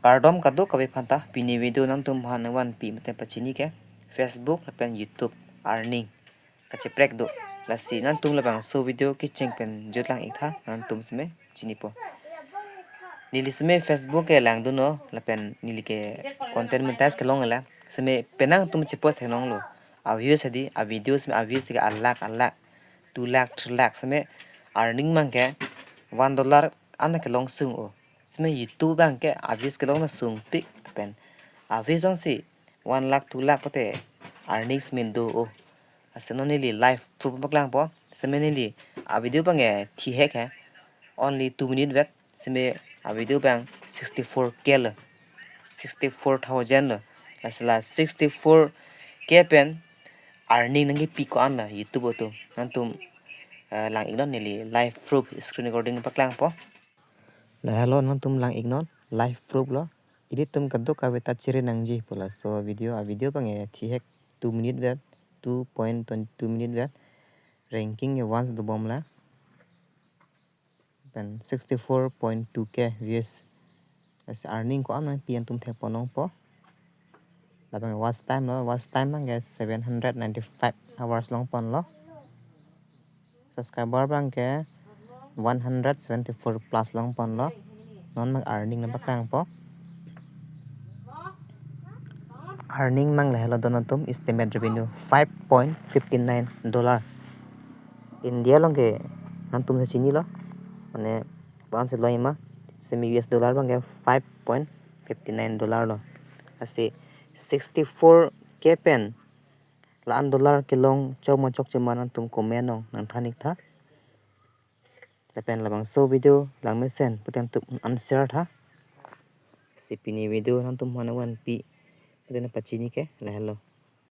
Kardom kaduk kabe phanta pini video nang tum han wan pi mate pachini ke Facebook lapen YouTube earning kacheprek do lasi nan tum labang so video ki chengpen jotlang ikha nan tum sme chini po nili sme Facebook ke lang duno lapen nili ke content monetize ke long la sme penang tum che post henong lo a views hadi a videos me a views ke a lakh 2 lakh 3 lakh sme earning mang ke $1 ana ke long sung o sme YouTube bang ke a views ke long na sung pik pen a views dong si 1 lakh 2 lakh pote earnings min do o asenonili live proof baklang po semenili a video bang e thi hek he only 2 minute vet seme a video bang 64k la 64,000 la asla 64k pen earning nangi piko an la YouTube to nantum lang ignon nili live proof screen recording baklang po la hello nantum lang ignon live proof lo ini tum kaduk ka beta ciri nangji pula so video bang e thi hek 2 minute vet 2.22 minute vet ranking e once do bomla pen 64.2k views as earning ko am pian tum the ponong po la bang watch time bang 795 hours long pon lo subscriber bang ke 174 plus long pon lo non mang earning na bakang po earning mang la hello donatum estimate revenue $5.59 India long ke nantum se chini lo mane pan se loima semi US dollar bang ke $5.59 lo ase 64k pen laan dollar ke long chok ma chok chema nantum comment nong nang thanik tha sepen labang so video lang me sen putem tu unshare tha si pini video nantum hanawan pi putena pachini ke la hello